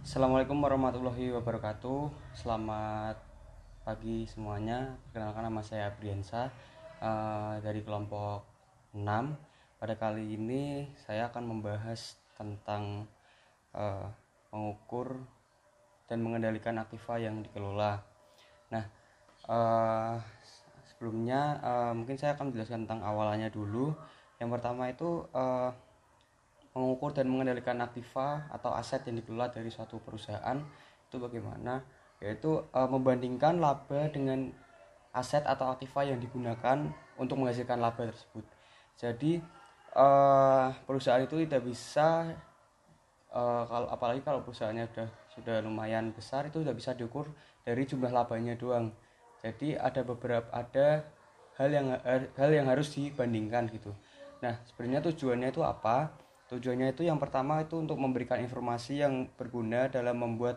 Assalamualaikum warahmatullahi wabarakatuh. Selamat pagi semuanya. Perkenalkan, nama saya Abriansa dari kelompok 6. Pada kali ini saya akan membahas tentang eh, mengukur dan mengendalikan aktiva yang dikelola. Nah, eh, sebelumnya mungkin saya akan menjelaskan tentang awalannya dulu. Yang pertama itu mengukur dan mengendalikan aktiva atau aset yang dikelola dari suatu perusahaan itu bagaimana, yaitu membandingkan laba dengan aset atau aktiva yang digunakan untuk menghasilkan laba tersebut. Jadi perusahaan itu tidak bisa kalau apalagi kalau perusahaannya sudah lumayan besar, itu tidak bisa diukur dari jumlah labanya doang. Jadi ada hal yang harus dibandingkan gitu. Nah, sebenarnya tujuannya itu apa? Tujuannya itu yang pertama itu untuk memberikan informasi yang berguna dalam membuat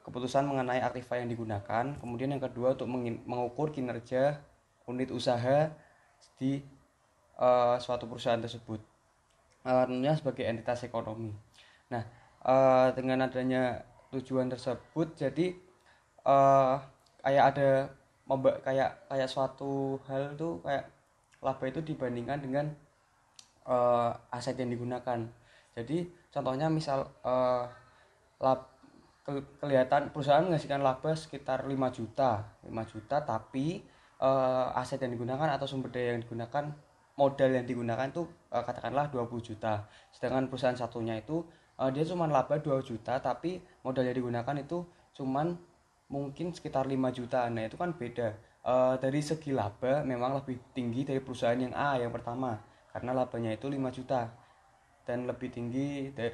keputusan mengenai aktiva yang digunakan. Kemudian yang kedua untuk mengukur kinerja unit usaha di suatu perusahaan tersebut. Tentunya sebagai entitas ekonomi. Nah, dengan adanya tujuan tersebut, jadi uh, kayak ada kayak suatu hal tuh, kayak laba itu dibandingkan dengan aset yang digunakan. Jadi contohnya misal lab, kelihatan perusahaan menghasilkan laba sekitar 5 juta, tapi aset yang digunakan atau sumber daya yang digunakan, modal yang digunakan itu katakanlah 20 juta. Sedangkan perusahaan satunya itu dia cuma laba 2 juta, tapi modal yang digunakan itu cuma mungkin sekitar 5 juta. Nah, itu kan beda. Dari segi laba memang lebih tinggi dari perusahaan yang A yang pertama, karena labanya itu 5 juta dan lebih tinggi 3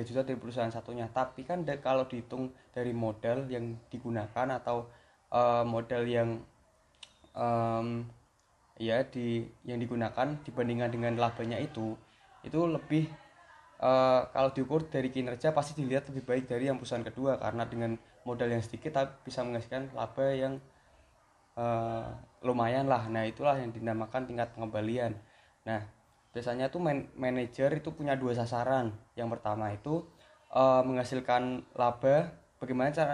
juta dari perusahaan satunya. Tapi kan kalau dihitung dari modal yang digunakan atau modal yang um, ya yang digunakan dibandingkan dengan labanya itu lebih, kalau diukur dari kinerja pasti dilihat lebih baik dari yang perusahaan kedua, karena dengan modal yang sedikit tapi bisa menghasilkan laba yang uh, lumayan lah. Nah, itulah yang dinamakan tingkat pengembalian. Nah, biasanya tuh manajer itu punya dua sasaran. Yang pertama itu menghasilkan laba. Bagaimana cara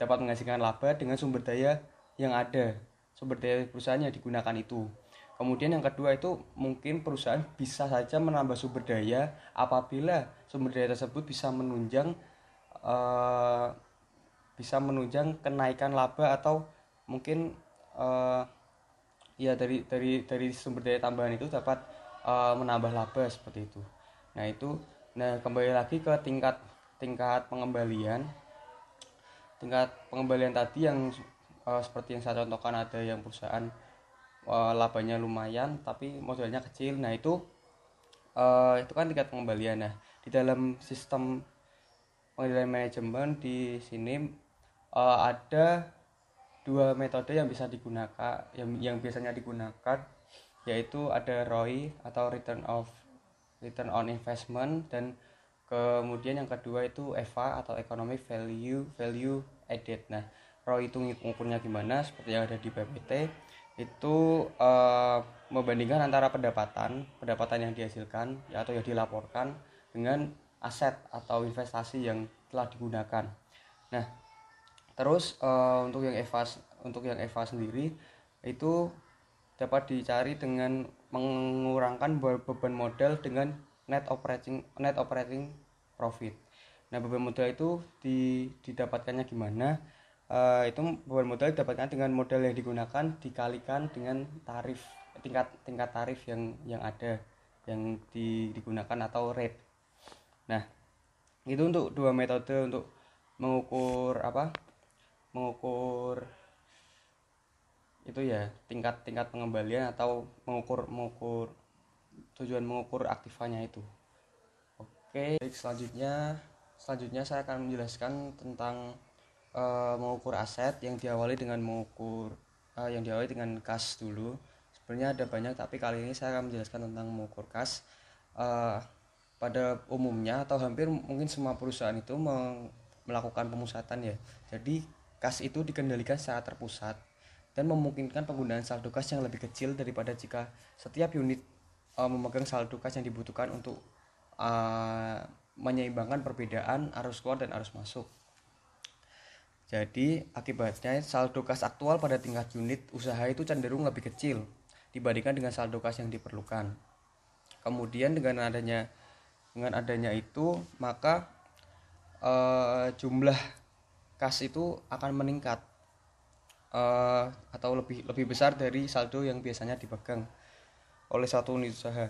dapat menghasilkan laba dengan sumber daya yang ada, sumber daya perusahaan yang digunakan itu. Kemudian yang kedua itu mungkin perusahaan bisa saja menambah sumber daya apabila sumber daya tersebut eh, bisa menunjang kenaikan laba, atau mungkin uh, ya dari sumber daya tambahan itu dapat menambah laba seperti itu. Nah, kembali lagi ke tingkat pengembalian. Tingkat pengembalian tadi yang seperti yang saya contohkan, ada yang perusahaan labanya lumayan tapi modalnya kecil. Nah, itu kan tingkat pengembalian. Nah, di dalam sistem pengendalian manajemen di sini ada dua metode yang bisa digunakan, yang biasanya digunakan, yaitu ada ROI atau return on investment, dan kemudian yang kedua itu EVA atau economic value added. Nah, ROI itu ngukurnya gimana? Seperti yang ada di PPT itu, membandingkan antara pendapatan yang dihasilkan atau yang dilaporkan dengan aset atau investasi yang telah digunakan. Nah, terus untuk yang EVA sendiri itu dapat dicari dengan mengurangkan beban modal dengan net operating profit. Nah, beban modal itu didapatkannya gimana? Itu beban modal didapatkan dengan modal yang digunakan dikalikan dengan tingkat tarif yang ada, yang digunakan atau rate. Nah, itu untuk dua metode untuk mengukur mengukur itu ya, tingkat pengembalian atau mengukur tujuan mengukur aktivanya itu. Oke, baik, selanjutnya saya akan menjelaskan tentang mengukur aset yang diawali dengan kas dulu. Sebenarnya ada banyak, tapi kali ini saya akan menjelaskan tentang mengukur kas. Pada umumnya atau hampir mungkin semua perusahaan itu melakukan pemusatan ya. Jadi kas itu dikendalikan secara terpusat dan memungkinkan penggunaan saldo kas yang lebih kecil daripada jika setiap unit memegang saldo kas yang dibutuhkan untuk uh, menyeimbangkan perbedaan arus keluar dan arus masuk. Jadi akibatnya saldo kas aktual pada tingkat unit usaha itu cenderung lebih kecil dibandingkan dengan saldo kas yang diperlukan. Kemudian dengan adanya itu maka jumlah kas itu akan meningkat atau lebih besar dari saldo yang biasanya dipegang oleh satu unit usaha.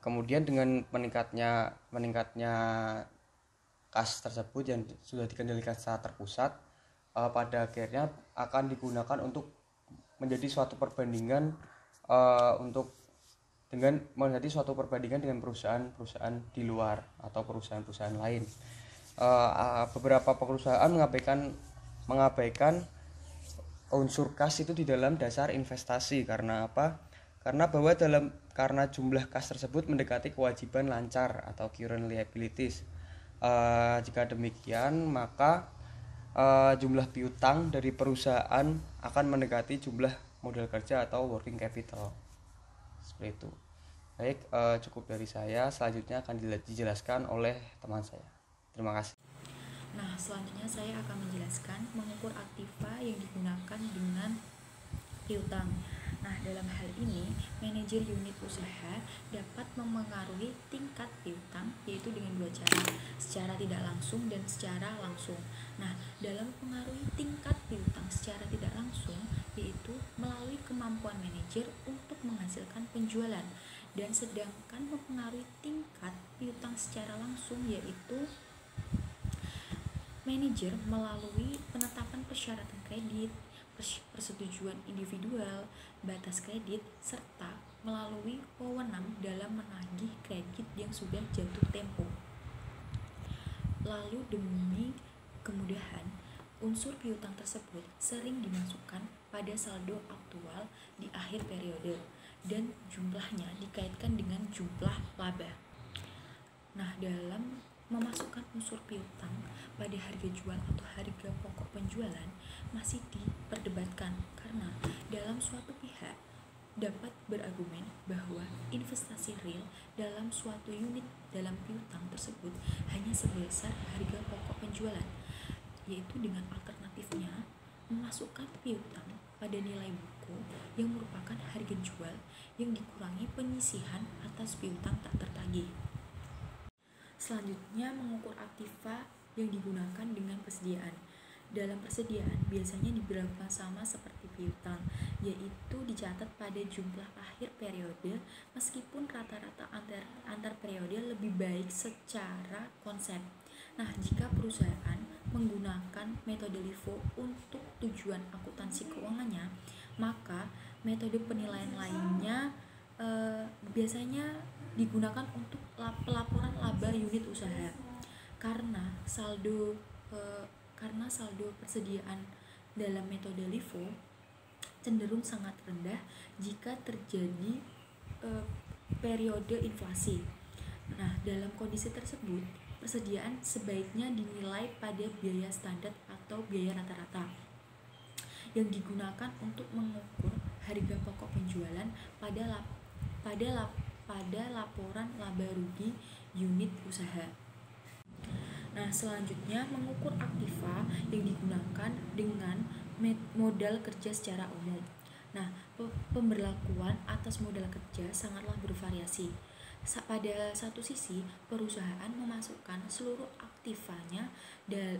Kemudian dengan meningkatnya kas tersebut yang sudah dikendalikan secara terpusat, pada akhirnya akan digunakan untuk menjadi suatu perbandingan dengan perusahaan-perusahaan di luar atau perusahaan-perusahaan lain. Beberapa perusahaan mengabaikan unsur kas itu di dalam dasar investasi. Karena apa? Karena jumlah kas tersebut mendekati kewajiban lancar atau current liabilities. Jika demikian, maka jumlah piutang dari perusahaan akan mendekati jumlah modal kerja atau working capital. Seperti itu. Baik, cukup dari saya. Selanjutnya akan dijelaskan oleh teman saya. Terima kasih. Nah, selanjutnya saya akan menjelaskan mengukur aktiva yang digunakan dengan piutang. Nah, dalam hal ini, manajer unit usaha dapat memengaruhi tingkat piutang yaitu dengan dua cara, secara tidak langsung dan secara langsung. Nah, dalam mempengaruhi tingkat piutang secara tidak langsung yaitu melalui kemampuan manajer untuk menghasilkan penjualan, dan sedangkan mempengaruhi tingkat piutang secara langsung yaitu manajer melalui penetapan persyaratan kredit, persetujuan individual, batas kredit, serta melalui wewenang dalam menagih kredit yang sudah jatuh tempo. Lalu demi kemudahan, unsur piutang tersebut sering dimasukkan pada saldo aktual di akhir periode dan jumlahnya dikaitkan dengan jumlah laba. Nah, dalam memasukkan unsur piutang pada harga jual atau harga pokok penjualan masih diperdebatkan, karena dalam suatu pihak dapat berargumen bahwa investasi real dalam suatu unit dalam piutang tersebut hanya sebesar harga pokok penjualan, yaitu dengan alternatifnya memasukkan piutang pada nilai buku yang merupakan harga jual yang dikurangi penyisihan atas piutang tak tertagih. Selanjutnya, mengukur aktiva yang digunakan dengan persediaan. Dalam persediaan biasanya diberlakukan sama seperti piutang, yaitu dicatat pada jumlah akhir periode meskipun rata-rata antar periode lebih baik secara konsep. Nah, jika perusahaan menggunakan metode LIFO untuk tujuan akuntansi keuangannya, maka metode penilaian lainnya biasanya digunakan untuk pelaporan laba unit usaha, karena saldo persediaan dalam metode LIFO cenderung sangat rendah jika terjadi periode inflasi. Nah, dalam kondisi tersebut persediaan sebaiknya dinilai pada biaya standar atau biaya rata-rata yang digunakan untuk mengukur harga pokok penjualan pada laporan laba rugi unit usaha. Nah, selanjutnya mengukur aktiva yang digunakan dengan modal kerja secara umum. Nah, pemberlakuan atas modal kerja sangatlah bervariasi. Pada satu sisi, perusahaan memasukkan seluruh aktivanya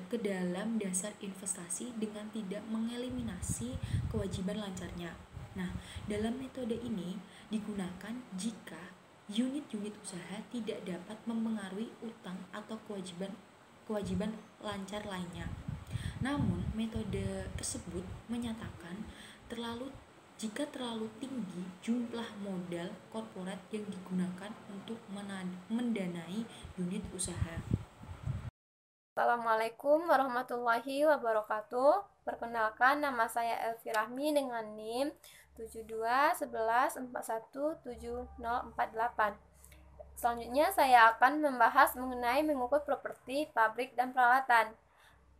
ke dalam dasar investasi dengan tidak mengeliminasi kewajiban lancarnya. Nah, dalam metode ini digunakan jika unit-unit usaha tidak dapat mempengaruhi utang atau kewajiban lancar lainnya. Namun, metode tersebut menyatakan jika terlalu tinggi jumlah modal korporat yang digunakan untuk mendanai unit usaha. Assalamualaikum warahmatullahi wabarakatuh. Perkenalkan, nama saya Elvi Rahmi dengan NIM 7211417048. Selanjutnya saya akan membahas mengenai mengukur properti, pabrik, dan peralatan.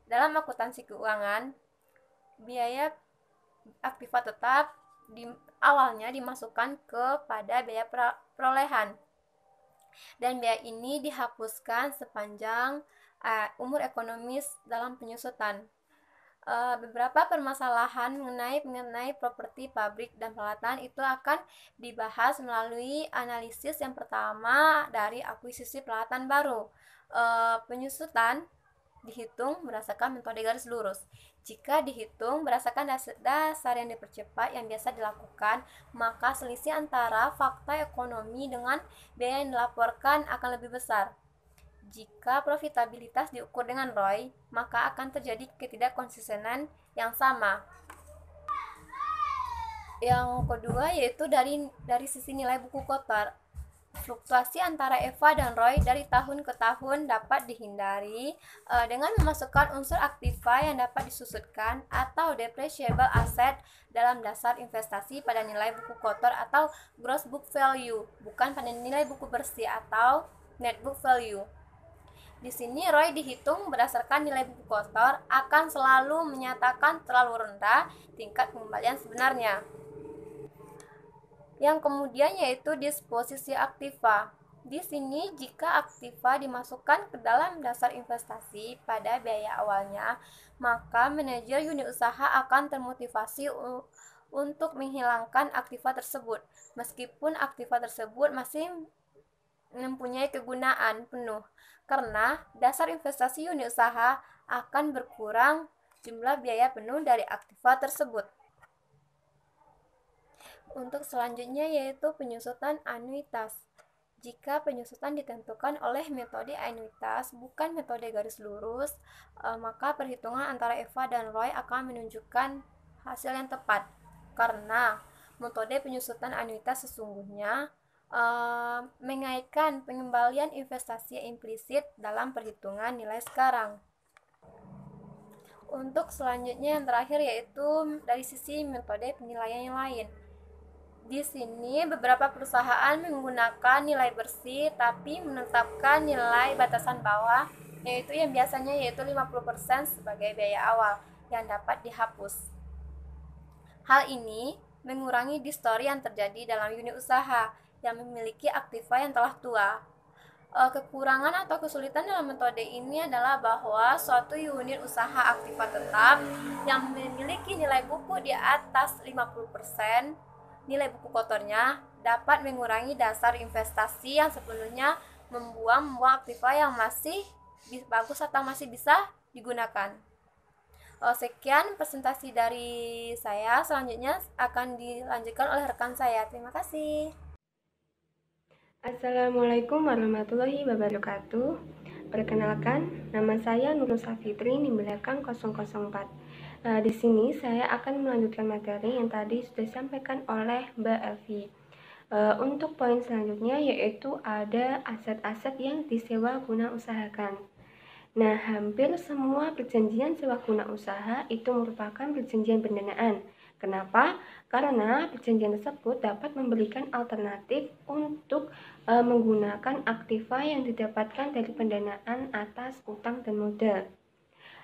Dalam akuntansi keuangan, biaya aktiva tetap awalnya dimasukkan kepada biaya perolehan, dan biaya ini dihapuskan sepanjang umur ekonomis dalam penyusutan. Beberapa permasalahan mengenai properti pabrik dan peralatan itu akan dibahas melalui analisis yang pertama dari akuisisi peralatan baru. Penyusutan dihitung berdasarkan metode garis lurus. Jika dihitung berdasarkan dasar yang dipercepat yang biasa dilakukan, maka selisih antara fakta ekonomi dengan biaya yang dilaporkan akan lebih besar. Jika profitabilitas diukur dengan ROI, maka akan terjadi ketidakkonsistenan yang sama. Yang kedua yaitu dari sisi nilai buku kotor. Fluktuasi antara EVA dan ROI dari tahun ke tahun dapat dihindari dengan memasukkan unsur aktiva yang dapat disusutkan atau depreciable asset dalam dasar investasi pada nilai buku kotor atau gross book value, bukan pada nilai buku bersih atau net book value. Di sini ROI dihitung berdasarkan nilai buku kotor akan selalu menyatakan terlalu rendah tingkat pengembalian sebenarnya. Yang kemudian yaitu disposisi aktiva. Di sini jika aktiva dimasukkan ke dalam dasar investasi pada biaya awalnya, maka manajer unit usaha akan termotivasi untuk menghilangkan aktiva tersebut, meskipun aktiva tersebut masih mempunyai kegunaan penuh, karena dasar investasi unit usaha akan berkurang jumlah biaya penuh dari aktiva tersebut. Untuk selanjutnya yaitu penyusutan anuitas. Jika penyusutan ditentukan oleh metode anuitas, bukan metode garis lurus, maka perhitungan antara EVA dan ROI akan menunjukkan hasil yang tepat. Karena metode penyusutan anuitas sesungguhnya mengaitkan pengembalian investasi implisit dalam perhitungan nilai sekarang. Untuk selanjutnya yang terakhir yaitu dari sisi metode penilaian yang lain. Di sini beberapa perusahaan menggunakan nilai bersih tapi menetapkan nilai batasan bawah, yaitu yang biasanya yaitu 50% sebagai biaya awal yang dapat dihapus. Hal ini mengurangi distorsi yang terjadi dalam unit usaha yang memiliki aktiva yang telah tua. Kekurangan atau kesulitan dalam metode ini adalah bahwa suatu unit usaha aktiva tetap yang memiliki nilai buku di atas 50%, nilai buku kotornya dapat mengurangi dasar investasi yang sepenuhnya membuang aktiva yang masih bagus atau masih bisa digunakan. Sekian presentasi dari saya, selanjutnya akan dilanjutkan oleh rekan saya. Terima kasih. Assalamualaikum warahmatullahi wabarakatuh. Perkenalkan, nama saya Nurul Safitri di belakang 004. Di sini saya akan melanjutkan materi yang tadi sudah disampaikan oleh Mbak Elvi. Untuk poin selanjutnya yaitu ada aset-aset yang disewa guna usahakan. Nah, hampir semua perjanjian sewa guna usaha itu merupakan perjanjian pendanaan. Kenapa? Karena perjanjian tersebut dapat memberikan alternatif untuk menggunakan aktiva yang didapatkan dari pendanaan atas utang dan modal.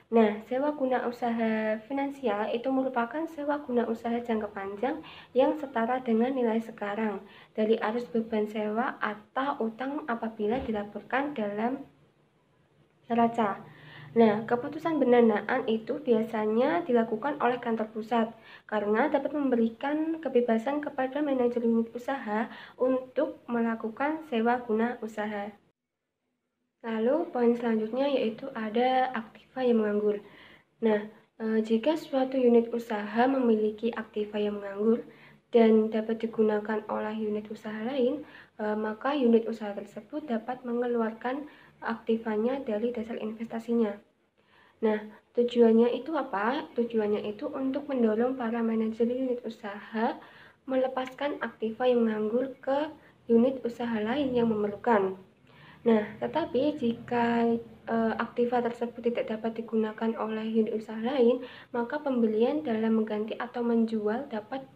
Nah, sewa guna usaha finansial itu merupakan sewa guna usaha jangka panjang yang setara dengan nilai sekarang dari arus beban sewa atau utang apabila dilaporkan dalam neraca. Nah, keputusan pendanaan itu biasanya dilakukan oleh kantor pusat karena dapat memberikan kebebasan kepada manajer unit usaha untuk melakukan sewa guna usaha. Lalu poin selanjutnya yaitu ada aktiva yang menganggur. Nah, jika suatu unit usaha memiliki aktiva yang menganggur dan dapat digunakan oleh unit usaha lain, maka unit usaha tersebut dapat mengeluarkan aktivanya dari dasar investasinya. Nah, tujuannya itu apa? Tujuannya itu untuk mendorong para manajer unit usaha melepaskan aktiva yang menganggur ke unit usaha lain yang memerlukan. Nah, tetapi jika aktiva tersebut tidak dapat digunakan oleh unit usaha lain, maka pembelian dalam mengganti atau menjual dapat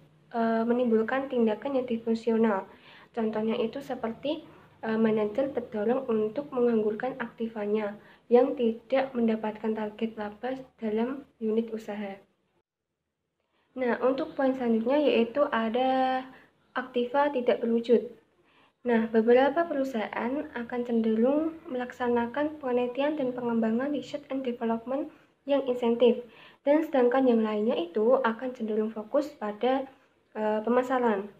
menimbulkan tindakan yang disfungsional. Contohnya itu seperti manajer terdorong untuk menganggurkan aktivanya yang tidak mendapatkan target laba dalam unit usaha. Nah, untuk poin selanjutnya yaitu ada aktiva tidak berwujud. Nah, beberapa perusahaan akan cenderung melaksanakan penelitian dan pengembangan research and development yang insentif, dan sedangkan yang lainnya itu akan cenderung fokus pada pemasaran.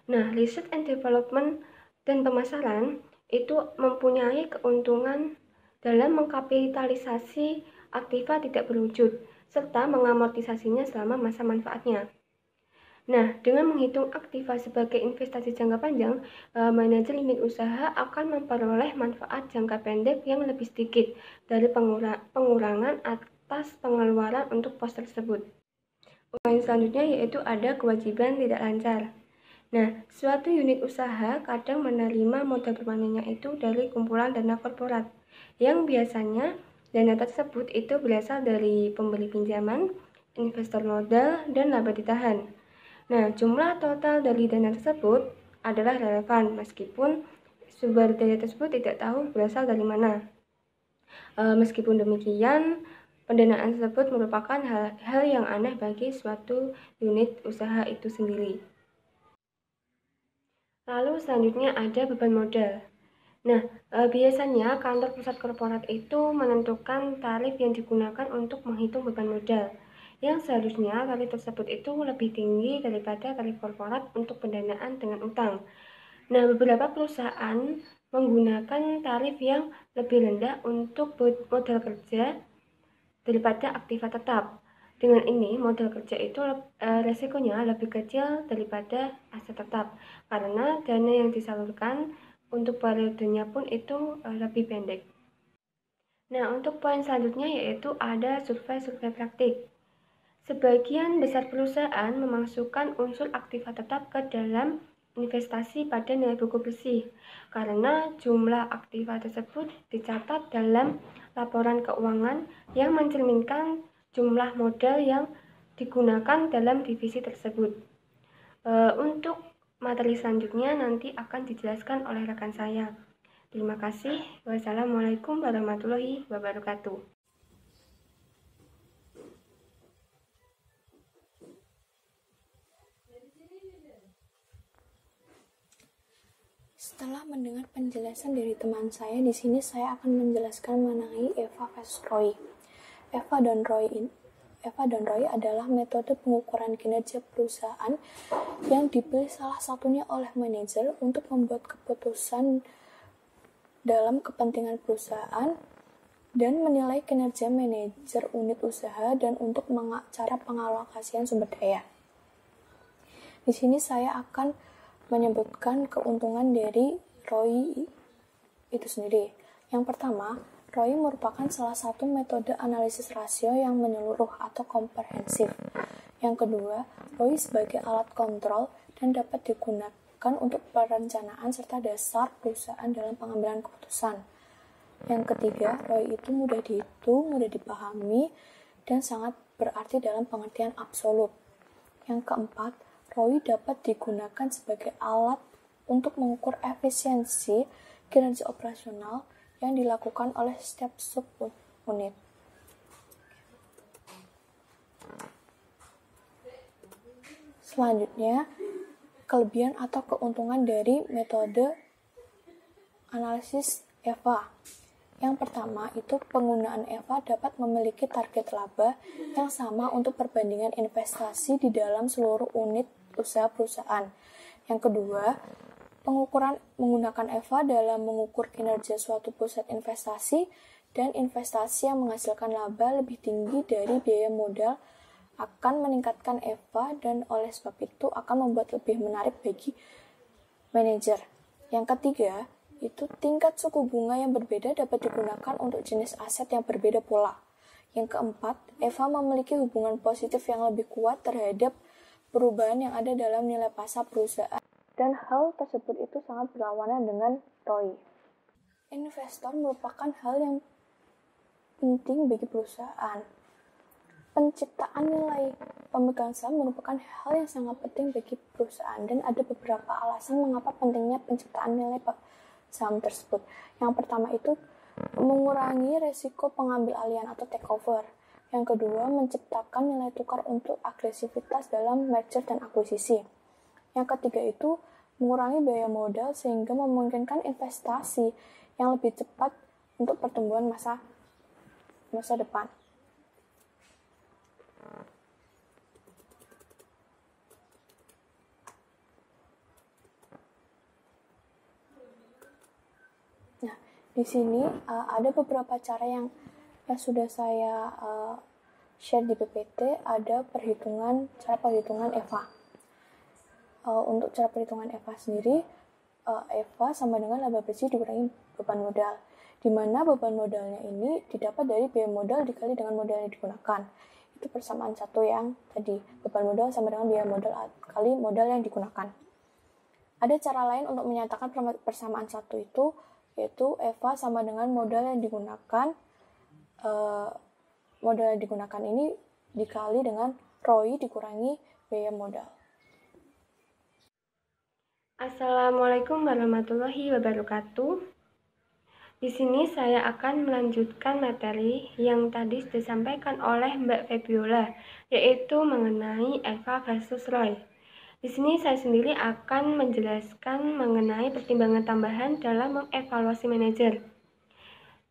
Nah, research and development dan pemasaran itu mempunyai keuntungan dalam mengkapitalisasi aktiva tidak berwujud serta mengamortisasinya selama masa manfaatnya. Nah, dengan menghitung aktiva sebagai investasi jangka panjang, manajer unit usaha akan memperoleh manfaat jangka pendek yang lebih sedikit dari pengurangan atas pengeluaran untuk pos tersebut. Poin selanjutnya yaitu ada kewajiban tidak lancar. Nah, suatu unit usaha kadang menerima modal permanennya itu dari kumpulan dana korporat, yang biasanya dana tersebut itu berasal dari pemberi pinjaman, investor modal, dan laba ditahan. Nah, jumlah total dari dana tersebut adalah relevan meskipun sumber daya tersebut tidak tahu berasal dari mana. Meskipun demikian, pendanaan tersebut merupakan hal yang aneh bagi suatu unit usaha itu sendiri. Lalu selanjutnya ada beban modal. Nah, biasanya kantor pusat korporat itu menentukan tarif yang digunakan untuk menghitung beban modal, yang seharusnya tarif tersebut itu lebih tinggi daripada tarif korporat untuk pendanaan dengan utang. Nah, beberapa perusahaan menggunakan tarif yang lebih rendah untuk modal kerja daripada aktiva tetap. Dengan ini, modal kerja itu resikonya lebih kecil daripada aset tetap, karena dana yang disalurkan untuk periodenya pun itu lebih pendek. Nah, untuk poin selanjutnya yaitu ada survei-survei praktik. Sebagian besar perusahaan memasukkan unsur aktiva tetap ke dalam investasi pada nilai buku bersih, karena jumlah aktiva tersebut dicatat dalam laporan keuangan yang mencerminkan jumlah modal yang digunakan dalam divisi tersebut. Untuk materi selanjutnya nanti akan dijelaskan oleh rekan saya. Terima kasih. Wassalamualaikum warahmatullahi wabarakatuh. Setelah mendengar penjelasan dari teman saya, di sini saya akan menjelaskan mengenai Eva versus Roy. Eva dan Roy adalah metode pengukuran kinerja perusahaan yang dipilih salah satunya oleh manajer untuk membuat keputusan dalam kepentingan perusahaan dan menilai kinerja manajer unit usaha dan untuk cara pengalokasian sumber daya. Di sini saya akan menyebutkan keuntungan dari ROI itu sendiri. Yang pertama, ROI merupakan salah satu metode analisis rasio yang menyeluruh atau komprehensif. Yang kedua, ROI sebagai alat kontrol dan dapat digunakan untuk perencanaan serta dasar perusahaan dalam pengambilan keputusan. Yang ketiga, ROI itu mudah dihitung, mudah dipahami, dan sangat berarti dalam pengertian absolut. Yang keempat, ROI dapat digunakan sebagai alat untuk mengukur efisiensi kinerja operasional yang dilakukan oleh setiap sub-unit. Selanjutnya, kelebihan atau keuntungan dari metode analisis EVA. Yang pertama, itu penggunaan EVA dapat memiliki target laba yang sama untuk perbandingan investasi di dalam seluruh unit usaha perusahaan. Yang kedua, pengukuran menggunakan EVA dalam mengukur kinerja suatu pusat investasi dan investasi yang menghasilkan laba lebih tinggi dari biaya modal akan meningkatkan EVA dan oleh sebab itu akan membuat lebih menarik bagi manajer. Yang ketiga, itu tingkat suku bunga yang berbeda dapat digunakan untuk jenis aset yang berbeda pula. Yang keempat, EVA memiliki hubungan positif yang lebih kuat terhadap perubahan yang ada dalam nilai pasar perusahaan, dan hal tersebut itu sangat berlawanan dengan ROI. Investor merupakan hal yang penting bagi perusahaan. Penciptaan nilai pemegang saham merupakan hal yang sangat penting bagi perusahaan, dan ada beberapa alasan mengapa pentingnya penciptaan nilai saham tersebut. Yang pertama itu mengurangi resiko pengambil alihan atau takeover. Yang kedua, menciptakan nilai tukar untuk agresivitas dalam merger dan akuisisi. Yang ketiga itu mengurangi biaya modal sehingga memungkinkan investasi yang lebih cepat untuk pertumbuhan masa depan. Nah, di sini ada beberapa cara yang sudah saya share di PPT. Ada cara perhitungan EVA. Untuk cara perhitungan EVA sendiri, EVA sama dengan laba bersih dikurangi beban modal, di mana beban modalnya ini didapat dari biaya modal dikali dengan modal yang digunakan. Itu persamaan satu yang tadi, beban modal sama dengan biaya modal kali modal yang digunakan. Ada cara lain untuk menyatakan persamaan satu itu, yaitu EVA sama dengan modal yang digunakan. Modal yang digunakan ini dikali dengan ROI dikurangi biaya modal. Assalamualaikum warahmatullahi wabarakatuh. Di sini saya akan melanjutkan materi yang tadi sudah disampaikan oleh Mbak Febiola, yaitu mengenai EVA versus ROI. Di sini saya sendiri akan menjelaskan mengenai pertimbangan tambahan dalam mengevaluasi manajer.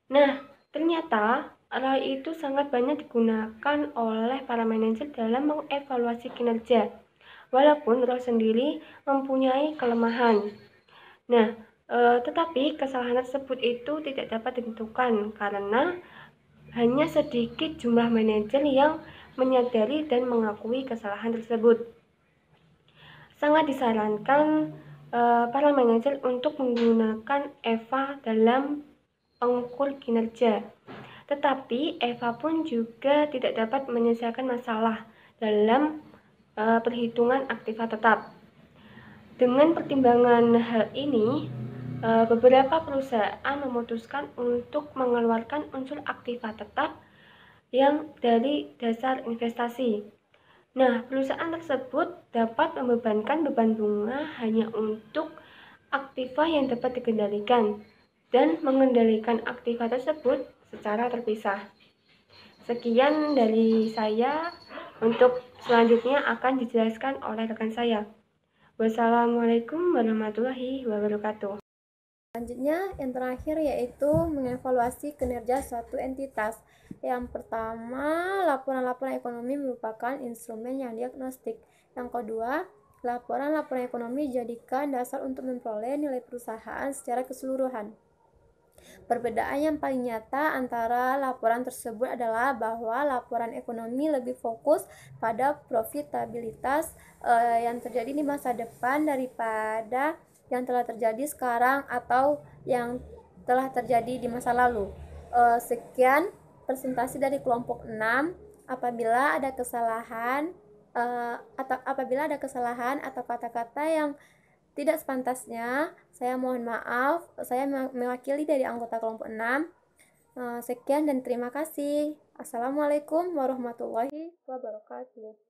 Nah, ternyata ROI itu sangat banyak digunakan oleh para manajer dalam mengevaluasi kinerja, walaupun ROI sendiri mempunyai kelemahan. Nah, tetapi kesalahan tersebut itu tidak dapat ditentukan karena hanya sedikit jumlah manajer yang menyadari dan mengakui kesalahan tersebut. Sangat disarankan para manajer untuk menggunakan EVA dalam pengukur kinerja. Tetapi EVA pun juga tidak dapat menyelesaikan masalah dalam perhitungan aktiva tetap. Dengan pertimbangan hal ini, beberapa perusahaan memutuskan untuk mengeluarkan unsur aktiva tetap yang dari dasar investasi. Nah, perusahaan tersebut dapat membebankan beban bunga hanya untuk aktiva yang dapat dikendalikan dan mengendalikan aktiva tersebut secara terpisah. Sekian dari saya, untuk selanjutnya akan dijelaskan oleh rekan saya. Wassalamualaikum warahmatullahi wabarakatuh. Selanjutnya, yang terakhir yaitu mengevaluasi kinerja suatu entitas. Yang pertama, laporan-laporan ekonomi merupakan instrumen yang diagnostik. Yang kedua, laporan-laporan ekonomi dijadikan dasar untuk memperoleh nilai perusahaan secara keseluruhan. Perbedaan yang paling nyata antara laporan tersebut adalah bahwa laporan ekonomi lebih fokus pada profitabilitas yang terjadi di masa depan daripada yang telah terjadi sekarang atau yang telah terjadi di masa lalu. Sekian presentasi dari kelompok 6. Apabila ada kesalahan atau kata-kata yang tidak sepantasnya, saya mohon maaf. Saya mewakili dari anggota kelompok 6. Sekian dan terima kasih. Assalamualaikum warahmatullahi wabarakatuh.